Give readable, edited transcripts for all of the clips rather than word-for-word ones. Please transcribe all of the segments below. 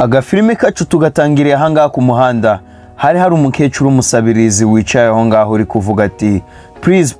Agafilime kacu tugatangiriye ahangaha ku muhanda. Hari umukecuru umusabirizi wicaye aho ngaho uri kuvuga ati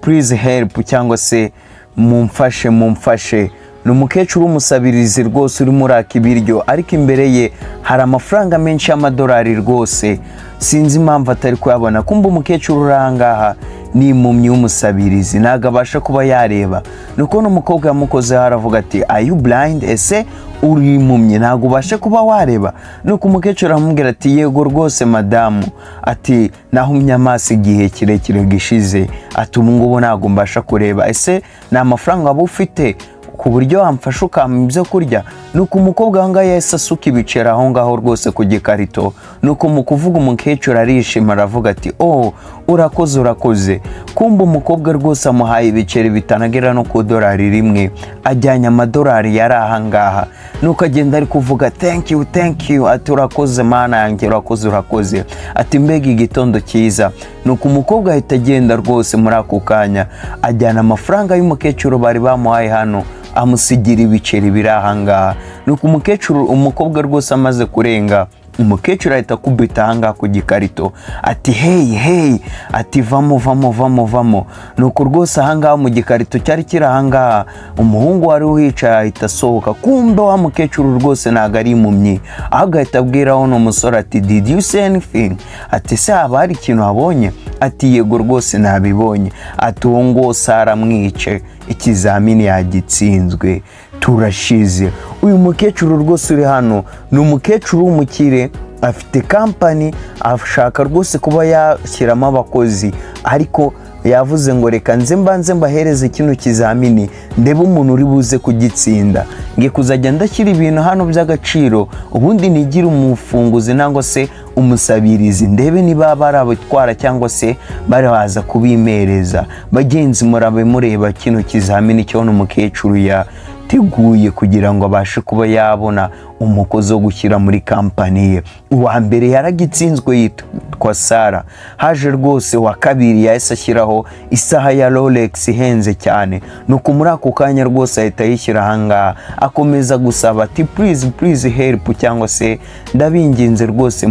please help cyangwa se mumfashe. Ni umukecuru umusabirizi rwose uri muraka ibiryo, ariko imbere ye hari amafaranga menshi y'amadolari rwose. Sinzi impamvu atari kuyabona. Kumba umukecuru urangaha ni impumyi w'umusabirizi, ntago abasha kuba yareba. Nuko n'umukobwa yamukoze haravuga ati are you blind? Ese uri impumyi ntago ubasha kuba wareba? Nuko umukecuru aramubwira ati yego rwose madamu, ati nahumye amaso igihe kirekire gishize, ati ubu ngubu ntago mbasha kureba. Ese ni amafaranga waba ufite ku buryo wamfasha ukampa ibyo kurya? Nuko umukobwa aho ngaho yahise asuka ibiceri aho ngaho rwose ku gikarito. Nuko mu kuvuga umukecuru arishima aravuga ati oh urakoze. Kumba umukobwa rwose amuhaye ibiceri bitanagera no ku dolari rimwe, ajyanye amadolari yari aha ngaha. Nuko agenda ari kuvuga thank you, ati urakoze mana yanjye, urakoze, ati mbega igitondo cyiza. Nuko umukobwa ahita agenda rwose muri ako kanya ajyana amafaranga y'umukecuru bari bamuhaye hano, amusigira ibiceri biri aha ngaha. Nuko umukobwa rwose amaze kurenga, umukecuru ahita akubita aha ngaha ku gikarito ati hey, ati vamo. Nuko rwose aha ngaha mu gikarito cyari kiri aha ngaha, umuhungu wari uhicaye ahita asohoka. Kumbe wa mukecuru rwose ntago ari impumyi, ahubwo ahita abwira uno musore ati did you see anything? Ati se haba hari ikintu wabonye? Ati yego rwose nabibonye. Ati uwo ngo saramwice, ikizamini yagitsinzwe, turashize. Uyu mukecuru rwose uri hano ni umukecuru w'umukire, afite kampani, ashaka rwose kuba yashyiramo abakozi, ariko yavuze ngo reka nze mbahereze kino kizamini ndebe umuntu uri buze kugitsinda, ngiye kuzajya ndashyira ibintu hano by'agaciro, ubundi nigira umufunguzi nangwa se umusabirizi, ndebe niba barabitwara cyangwa se barabaza kubimereza. Bagenzi murabe mureba kino kizamini cyo n'umukecuru yateguye kugira ngo abashe kuba yabona umukozi wo gushyira muri kampani ye. Uwa mbere yaragitsinzwe yitwa Sara, haje rwose wa kabiri yahise ashyiraho isaha ya Rolex ihenze cyane. Nuko muri ako kanya rwose ahita yishyira ahangaha, akomeza gusaba ati please help cyangwa se ndabinginze rwose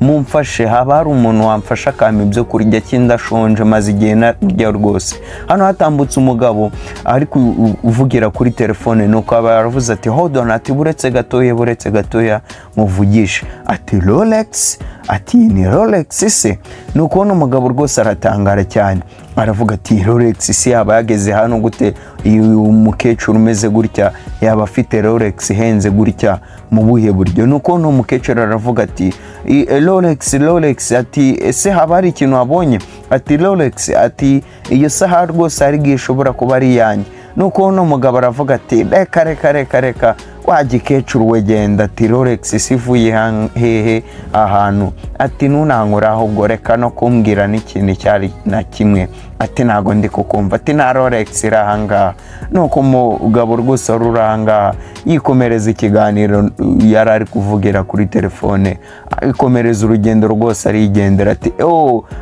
mumfashe, haba hari umuntu wamfasha akampa ibyo kurya kindashonje maze igihe narya rwose. Hano hatambutse umugabo ari kuvugira kuri telefone, nuko aba yaravuze ati hold on, ati buretse gatoya muvugisha. Ati Rolex? Ati ni Rolex se? Nuko uno mugabo rwose aratangara cyane, aravuga ati Rolex se yaba yageze hano gute? Uyu mukecuru umeze gutya yaba afite Rolex ihenze gutya mu buhe buryo? Nuko uno mukecuru aravuga ati Rolex, ati ese haba hari ikintu wabonye? Ati Rolex, ati iyo saha rwose ari gishobora kuba ari yanjye. Nuko uno mugabo aravuga ati reka wagikecuru wegenda, ati Rolex sivuye hehe ahantu? Ati nunankora ahubwo reka no kumbwira n'ikintu cyari na kimwe. Ati ntago ndi kukumva, ati na Rolex irahanga. Nuko umugabo rwose ruranga yikomereza ikiganiro yari ari kuvugira kuri telefone, ikomereza urugendo rwose arigendera. Ati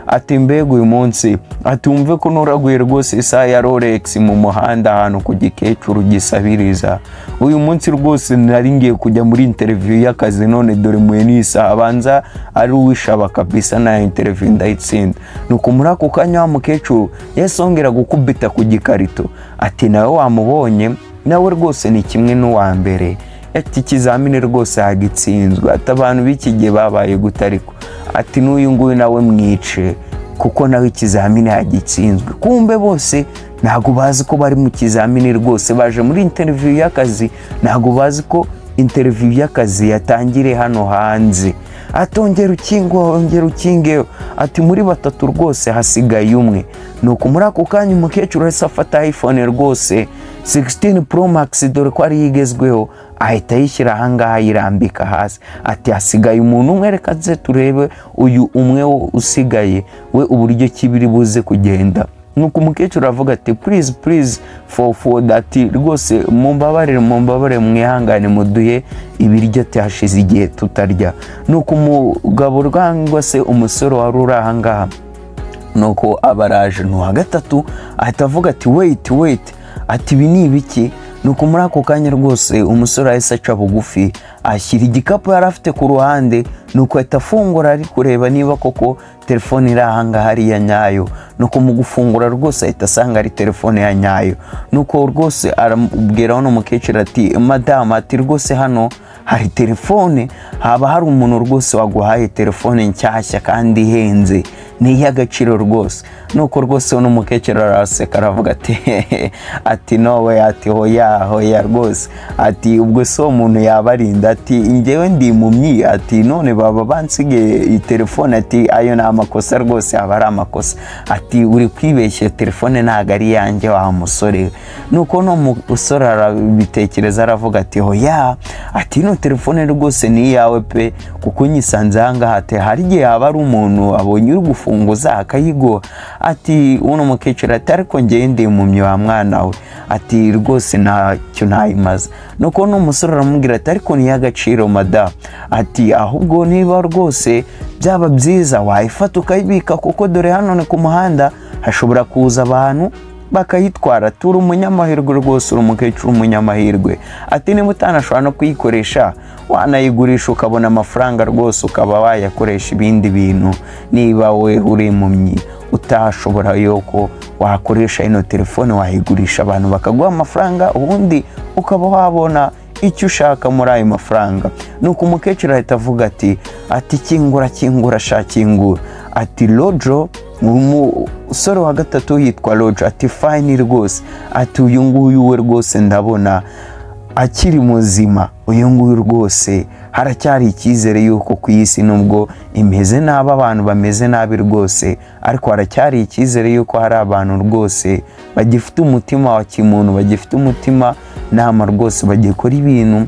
ati mbega uyu munsi, ati umve ko nuraguye rwose isaha ya Rolex mu muhanda ahantu ku gikecuru gisabiriza. Uyu munsi rwose nari ngiye kujya muri interview y'akazi, none dore muye n'isaha, abanza ari uwishaba kabisa na interview ndayitsinda. Nuko muri ako kanya wa mukecuru yasongera gukubita ku gikarito. Ati nawe wamubonye, nawe rwose ni kimwe n'uwa mbere, ati ikizamini rwose yagitsinzwe. Ati abantu b'iki gihe babaye gutariko, ati n'uyu nguyu nawe mwice kuko nawe ikizamini yagitsinzwe. Kumbe bose ntago bazi ko bari mu kizamini rwose, baje muri interview y'akazi, ntago bazi ko interview y'akazi yatangire hano hanze. Atongera ukingeho, ati muri batatu rwose hasigaye umwe. Nuko muri ako kanya umukecuru wese afata iPhone rwose 16 Pro Max, dore ko ari yigezweho, ahita yishyira ahangaha ayirambika hasi. Ati hasigaye umuntu umwe, reka nze turebe uyu umwe usigaye we uburyo kibiri buze kugenda. Nuko umukecuru avuga ati please for that, rwose mumbabarire mwihangane muduhe ibiryo hashize igihe tutarya. Nuko umugabo rwangwa se umusore wari uri ahangaha, nuko abaraje no gatatu ahita avuga ati wait, ati ibi ni ibiki? nuko muri ako kanya rwose umusore ahise aca bugufi ashyira igikapu yari afite ku ruhande, nuko ahita afungura ari kureba niba koko telefone iri ahanga hariya nyayo. Nuko mu gufungura rwose ahita asanga ari telefone ya nyayo. Nuko rwose arabwira hano mukecuru ati madame, ati rwose hano hari telefone, haba hari umuntu rwose waguhaye telefone nshyashya kandi ihenze, ni iy'agaciro rwose. Nuko rwose hano mukecuru araseka aravuga ati nowe, ati hoya rwose, ati ubwo so umuntu yabarinda, ati njyewe ndi impumyi, ati none baba bansigaye iyi telefone, ati ayo ni amakosa rwose, aba ari amakosa, ati uri kwibeshya, telefone ntago ari yanjye wa musore. Nuko no musore arabitekereza aravuga ati hoya, ati ino telefone rwose ni iyawe pe, kuko nyisanze ahangaha, ati hari igihe haba ari umuntu abonye uri gufunguza akayigo. Ati uno mukecuru ati ariko njyewe ndi impumyi wa mwana we, ati rwose ntacyo ntayimaze. Nuko n'umusore aramubwira ati ariko ni iy'agaciro madame, ati ahubwo niba rwose byaba byiza wayifata ukayibika, kuko dore hano ni ku muhanda hashobora kuza abantu bakayitwara, turi umunyamahirwe rwose, uri umukecuru umunyamahirwe. Ati niba utanashobora no kuyikoresha wanayigurisha ukabona amafaranga rwose, ukaba wayakoresha ibindi bintu. Niba we uri impumyi utashobora yuko wakoresha ino telefone, wayigurisha abantu bakaguha amafaranga, ubundi ukaba wabona icyo ushaka muri ayo mafaranga. Nuko umukecuru ahita avuga ati kingura shakingura. Ati Rojo, umusore wa gatatu yitwa Rojo, ati fine rwose, ati uyu nguyu we rwose ndabona akiri muzima, uyu nguyu rwose haracyari icyizere yuko ku isi nubwo imeze nabi, abantu bameze nabi rwose, ariko haracyari icyizere yuko hari abantu rwose bagifite umutima wa kimuntu, bagifite umutima nama rwose, bagikora ibintu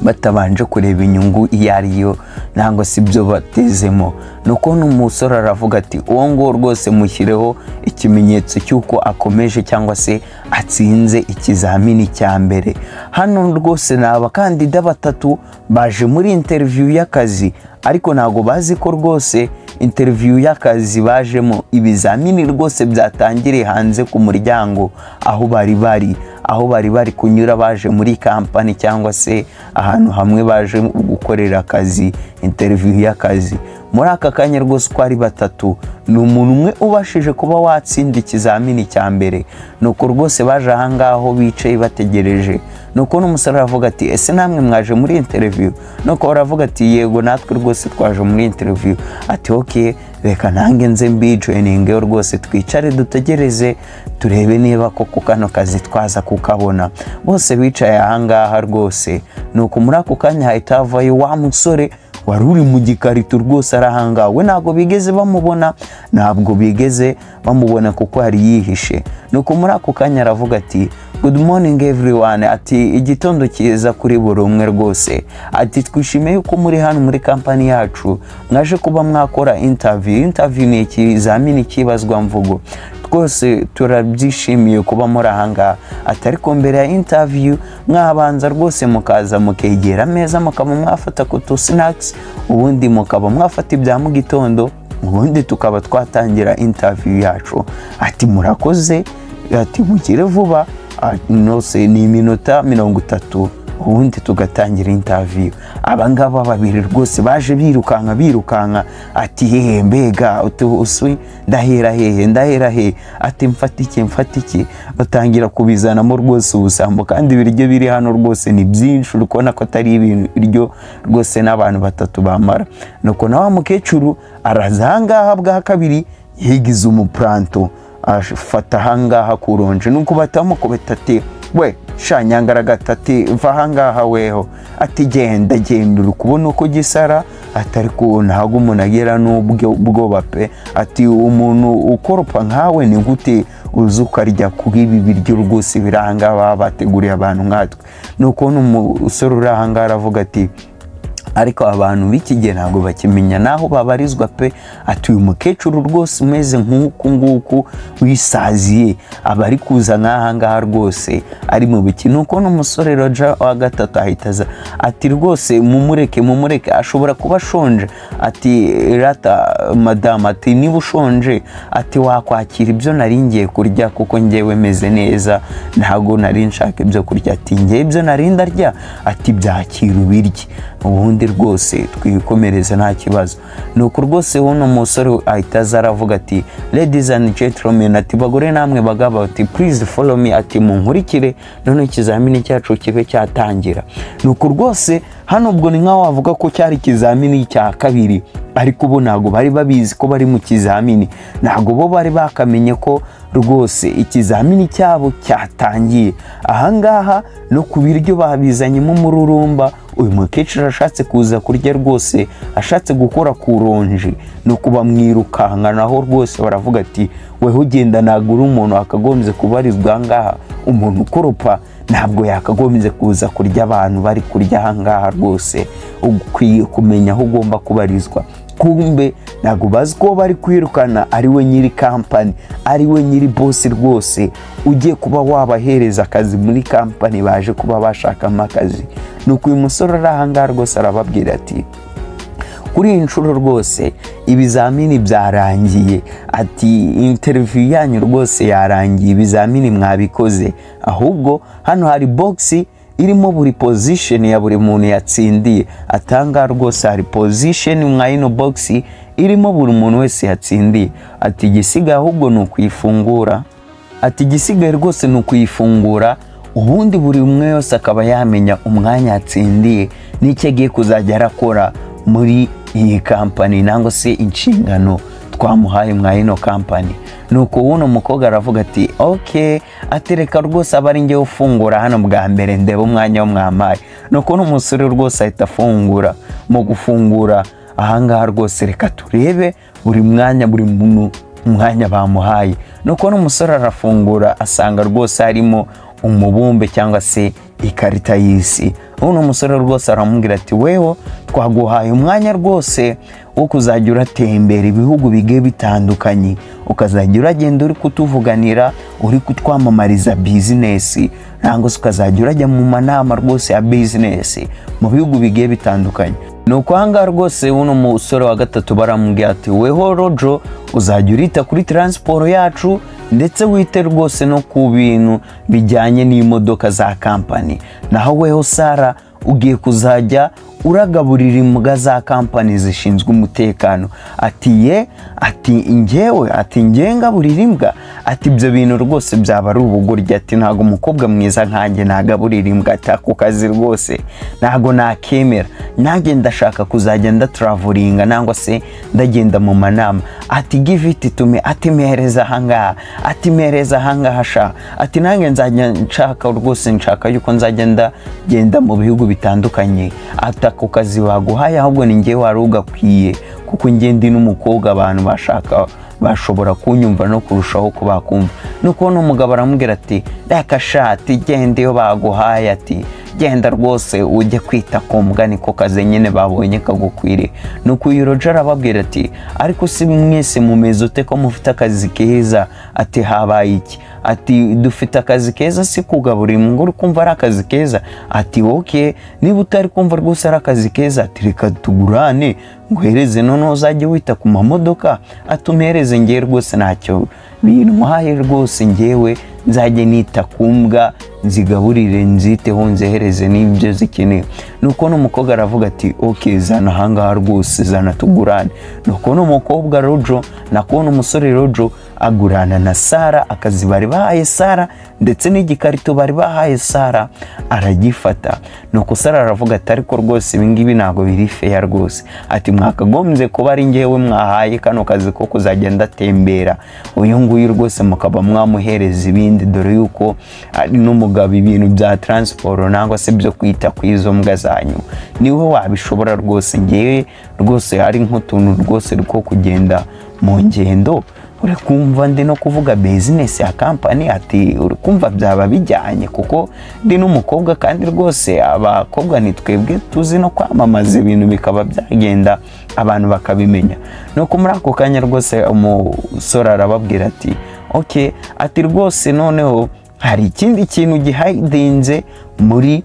batabanje kureba inyungu iyo ariyo nangwa si byo batezemo. Nuko n'umusore aravuga ati uwo ngo rwose mushyireho ikimenyetso cy'uko akomeje cyangwa se atsinze ikizamini cya mbere. Hano rwose ni abakandida batatu baje muri interview y'akazi, ariko ntago bazi ko rwose interview y'akazi bajemo ibizamini rwose byatangiriye hanze ku muryango aho bari bari kunyura, baje muri kampani cyangwa se ahantu hamwe baje gukorera akazi, interview y'akazi. Muri aka kanya rwose uko ari batatu, ni umuntu umwe ubashije kuba watsinda ikizamini cya mbere. Nuko rwose baje ahangaho bicaye bategereje. Nuko n'umusore aravuga ati ese namwe mwaje muri interview? Nuko baravuga ati yego natwe rwose twaje muri interview. Ati okay, reka nange nze mbijoininge rwose twicare dutegereze turebe niba koko kano kazi twaza kukabona. Bose bicaye ahangaha rwose. Nuko muri ako kanya hahita havayo wa musore wari uri mu gikarito rwose arahanga, we ntabwo bigeze bamubona kuko hari yihishe. Nuko muri ako kanya aravuga ati good morning everyone, ati igitondo cyiza kuri buri umwe rwose, ati twishimiye yuko muri hano muri kampani yacu mwaje kuba mwakora interview ni ikizamini kibazwa mvugo, rwose turabyishimiye kuba muri ahanga. Ati ariko mbere ya interview mwabanza rwose mukaza mukegera ameza mukaba mwafata kutu snacks, ubundi mukaba mwafata ibya mu gitondo, ubundi tukaba twatangira interview yacu. Ati murakoze, ati mugire vuba, nose ni iminota 30 ubundi tugatangira interview. Abangaba babiri rwose baje birukanka, ati hehe mbega uswi ndahera hehe, ati mfata iki, batangira kubizanamo rwose ubusambo, kandi ibiryo biri hano rwose ni byinshi, urikubona ko atari ibiryo rwose n'abantu batatu bamara. Nuko na wa mukecuru araza ahangaha bwa kabiri yigize umupranto, afata ahangaha kuronje. Nuko batamukubita ati we shanyangara gatati va ahangaha weho, ati genda uri kubona uko gisara, atari ko ntago umuntu agera n'ubwoba pe, ati umuntu ukoropa nkawe ni gute uzi ukarya kuri ibi biryo rwose biranga bateguriye abantu nkatwe. Nuko n'umusore uri ahangaha aravuga ati ariko abantu b'iki gihe ntabwo bakimenya naho babarizwa pe. Ati uyu mukecuru rwose umeze nk'uku nguku wisaziye aba ari kuza nk'aha ngaha rwose ari mu biki. Nuko n'umusore Roger wa gatatu ahitaza ati rwose mumureke ashobora kuba ashonje. Ati rata madame, ati niba ushonje ati wakwakira ibyo nari ngiye kurya kuko ngewe meze neza ntabwo nari nshaka ibyo kurya. Ati ngewe ibyo nari ndarya ati byakira ubirye ubundi rwose twikomereza nta kibazo. Nuko rwose uno musore ahitaza aravuga ati ladies and gentlemen, ati bagore namwe bagabo, ati please follow me, ati munkurikire none ikizamini cyacu kibe cyatangira. Nuko rwose hano ubwo ni nkaho wavuga ko cyari ikizamini cya kabiri, ariko bo ntabwo bari babizi ko bari mu kizamini, ntabwo bo bari bakamenye ko rwose ikizamini cyabo cyatangiye. Ahangaha no ku biryo babizanyemo umururumba, uyu mukecuru ashatse kuza kurya rwose, ashatse gukora ku ronji, nuko bamwirukanka naho rwose baravuga ati weho ugenda nagura umuntu akagombye kubarizwa ahangaha, umuntu ukoropa ntabwo yakagombye kuza kurya abantu bari kurya ahangaha rwose, ukwiye kumenya aho ugomba kubarizwa. Kumbe ntabwo bazi ko bari kwirukana ari we nyiri kampani, ari we nyiri bosi rwose ugiye kuba wabahereza akazi muri kampani baje kuba bashakamo akazi. Nuko uyu musore ari ahangaha rwose arababwira ati kuri iyi nshuro rwose ibizamini byarangiye, ati interview yanyu rwose yarangiye, ibizamini mwabikoze, ahubwo hano hari boxi irimo buri position ya buri muntu yatsindiye. Atanga rwose hari position mwa ino boxi irimo buri muntu wese yatsindiye. Ati igisigaye ahubwo ni ukuyifungura, ati igisigaye rwose ni ukuyifungura ubundi buri umwe wese akaba yamenya umwanya yatsindiye n'icyo agiye kuzajya arakora muri iyi kampani nangwa se inshingano twamuhaye mwa ino kampani. Nuko uno mukobwa aravuga ati okay, atereka rwose abari ngewe ufungura hano bwa mbere ndeba umwanya wo mwamaye. Nuko n'umusore rwose ahita afungura. Mu gufungura ahangaha rwose reka turebe buri mwanya buri muntu umwanya bamuhaye. Nuko n'umusore arafungura asanga rwose harimo umubumbe cyangwa se ikarita y'isi. Uno musore rwose aramubwira ati weho twaguhaye umwanya rwose wo kuzajya uratembera ibihugu bigiye bitandukanye, ukazajya uragenda uri kutuvuganira, uri kutwamamariza bizinesi, nangwa se ukazajya urajya mu manama rwose ya bizinesi mu bihugu bigiye bitandukanye. Nuko ahangaha rwose uno musore wa gatatu baramubwira ati weho Rojo uzajya urita kuri transport yacu ndetse wite rwose no ku bintu bijyanye n'imodoka za kampani, naho weho Sara ugiye kuzajya uragaburira imbwa za kampani zishinzwe umutekano. Ati ngewe ngaburira imbwa, ati ibyo bintu rwose byaba ari ubugoryi, ati ntago umukobwa mwiza nkanjye nagaburira imbwa, ku kazi rwose ntago nakemera, nanjye ndashaka kuzajya ndatraveringa nangwa se ndagenda mu manama. Ati give it to me, ati mpereza ahangaha sha, ati nanjye nzajya nshaka rwose, nshaka yuko nzajya ndagenda mu bihugu bitandukanye. Ati ako kazi baguhaye ahubwo ni ngewe wari ugakwiye, kuko nge ndi n'umukobwa abantu bashobora kunyumva no kurushaho ko bakumva. Nuko n'umugabo aramubwira ati reka shati genda iyo baguhaye, ati genda rwose ujye kwita ku mbwa, niko kazi nyine babonye kagukwiriye. Nuko uyu Roger arababwira ati ariko si mwese mumeze ute ko mufite akazi keza? Ati habaye iki? Ati dufite akazi keza, si kugaburira imbwa uri kumva ari akazi keza? Ati okay, niba utari kumva rwose ari akazi keza, ati reka tugurane nguhereze noneho uzajya wita ku mamodoka, atumereze ngewe rwose ntacyo bintwaye rwose, ngewe nzajye nita ku mbwa nzigaburire nziteho nzehereze n'ibyo zikeneye. Nuko n'umukobwa aravuga ati okay, zana ahangaha rwose, zana tugurane. Nuko n'umukobwa Rojo nako n'umusore Rojo agurana na Sara akazi bari bahaye Sara ndetse n'igikarito bari bahaye Sara aragifata. Nuko Sara aravuga ati ariko rwose ibingibi ntabwo biri fair rwose, ati mwakagombye kuba ari ngewe mwahaye kano kazi ko kuzagenda atembera, uyu nguyu rwose mukaba mwamuhereza ibindi, dore yuko ari n'umugabo ibintu bya transport nangwa se byo kwita ku izo mbwa zanyu niwe wabishobora rwose, ngewe rwose ari nk'utuntu rwose rwo kugenda mu ngendo uri kumva ndi no kuvuga business ya company, ati uri kumva byaba bijyanye kuko ndi n'umukobwa kandi rwose abakobwa ni twebwe tuzi no kwamamaza ibintu bikaba byagenda abantu bakabimenya. Nuko muri ako kanya rwose umusore arababwira ati okay, ati rwose noneho hari ikindi kintu gihidinze muri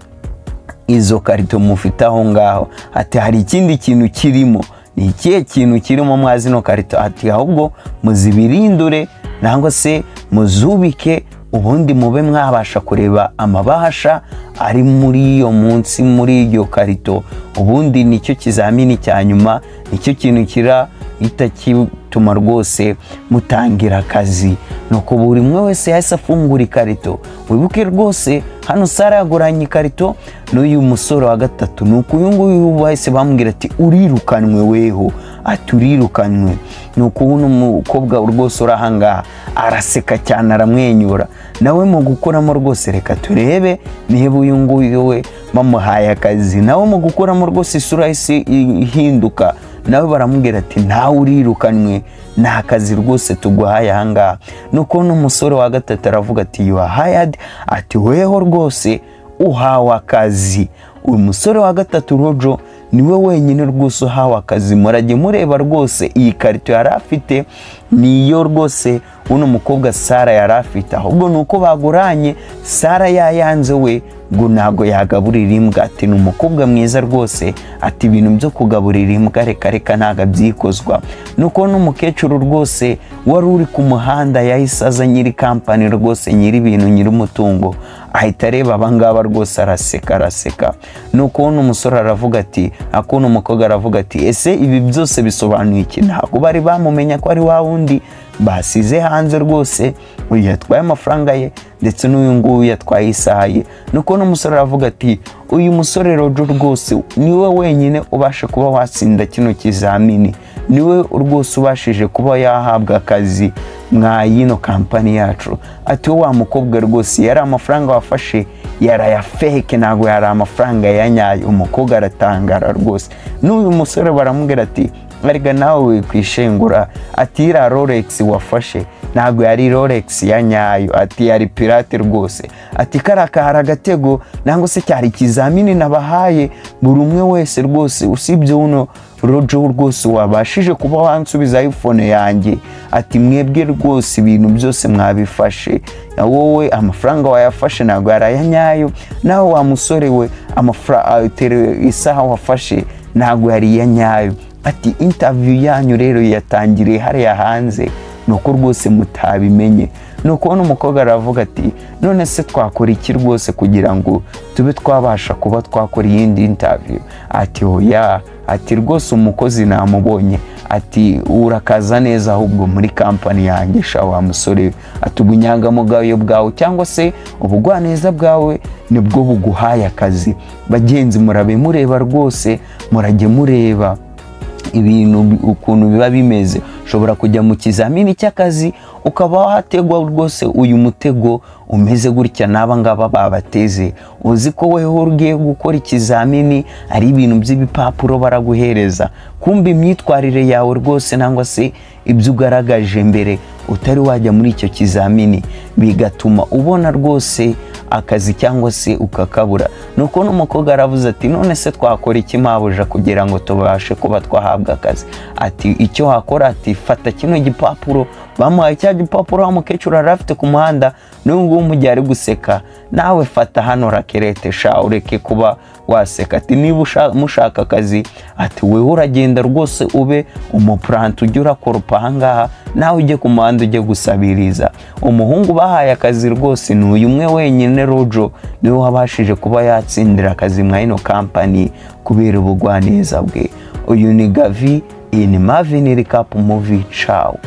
izo karito mufite aho ngaho, ati hari ikindi kintu kirimo. Ni ikihe kintu kirimo mwazi no karito? Ati ahubwo muzibirindure nangwa se muzubike, ubundi mube mwabasha kureba amabahasha ari muri iyo munsi muri iyo karito, ubundi nicyo kizamini cya nyuma, nicyo kintu kirahita kituma rwose mutangira akazi. Nuko buri umwe wese yahise afungura ikarito. Wibuke rwose hano Sara yaguranye ikarito n'uyu musore wa gatatu. Nuko uyu nguyu bahise bamubwira ati urirukanwe weho, ati urirukanwe. Nuko uno mukobwa rwose uri ahangaha araseka cyane aramwenyura, nawe mu gukuramo rwose reka turebe niba uyu nguyu we bamuhaye akazi. Nawe mu gukuramo rwose isura isi ihinduka, nawe baramubwira ati ntawe urirukanwe, nta kazi rwose tuguhaye ahangaha. Nuko n'umusore wa gatatu aravuga ati you are hired, ati weho rwose uhawe akazi. Uyu musore wa gatatu Rojo niwe wenyine rwose uhawe akazi. Murajye mureba rwose iyi karito yari afite niyo rwose uno mukobwa Sara yari afite, ahubwo nuko baguranye Sara yayanze we ngo ntago yagaburira imbwa. Ati ni umukobwa mwiza rwose, ati ibintu byo kugaburira imbwa reka ntago abyikozwa. Nuko n'umukecuru rwose wari uri ku muhanda yahise aza nyiri company rwose, nyiri ibintu, nyiri umutungo, ahita areba abangaba rwose araseka. Nuko n'umusore aravuga ati, akuno umukobwa aravuga ati ese ibi byose bisobanuye iki? Ntago bari bamumenya ko ari wa wundi basize hanze rwose, uyu yatwaye amafaranga ye ndetse n'uyu nguyu yatwaye isaha ye. Nuko n'umusore aravuga ati uyu musore Rojo rwose niwe wenyine ubasha kuba watsinda kino kizamini, niwe rwose ubashije kuba yahabwa akazi mwa yino kampani yacu. Ati wa mukobwa rwose yari amafaranga wafashe yaraya fake, ntago yari amafaranga ya nyayo. Umukobwa aratangara rwose. N'uyu musore baramubwira ati arega nawe kwishengura, ati ira Rolex wafashe ntago yari Rolex ya nyayo, ati yari pirate rwose. Ati karakara agatego nango se cyari ikizamini nabahaye buri umwe wese rwose, usibye uno Rojo rwose wabashije kuba wansubiza iPhone yanjye. Ati mwebwe rwose ibintu byose mwabifashe, wowe amafaranga wayafashe ntago yaraya nyayo, naho wa musore we isaha wafashe ntago yari ya nyayo. Ati interview yanyu rero yatangiriye hariya hanze, nuko rwose mutabimenye. Nuko n'umukobwa aravuga ati none se twakora iki rwose kugira ngo tube twabasha kuba twakora iyindi interview? Ati oya, ati rwose umukozi namubonye, ati urakaza neza ahubwo muri company yanjye sha wa musore. Ati ubunyangamugayo bwawe cyangwa se ubugwaneza bwawe nibwo buguhaye akazi. Bagenzi murabe mureba rwose, murajye mureba ibintu ukuntu biba bimeze. Ushobora kujya mu kizamini cy'akazi ukaba wategwa rwose uyu mutego umeze gutya n'aba ngaba babateze. Uzi ko weho ugiye gukora ikizamini ari ibintu by'ibipapuro baraguhereza, kumbe imyitwarire yawe rwose nangwa se ibyo ugaragaje mbere utari wajya muri icyo kizamini bigatuma ubona rwose akazi cyangwa se ukakabura. Nuko n'umukobwa aravuze ati none se twakora iki mabuja kugira ngo tubashe kuba twahabwa akazi? Ati icyo wakora, ati fata kino gipapuro. Bamuhaye cya gipapuro wa mukecuru arafite ku muhanda, n'ubwo umujyi ari guseka, nawe fata hano rakerete sha ureke kuba waseka. Ati niba mushaka akazi, ati wewe uragenda rwose ube umupranto ujye urakoropa ahangaha, nawe ujye ku muhanda ujye gusabiriza. Umuhungu bahaye akazi rwose ni uyu umwe wenyine Rojo, niwe wabashije kuba yatsindira akazi mwa ino company kubera ubugwaneza bwe. Uyu ni Gavi in Marvin Recap Movie. Ciao.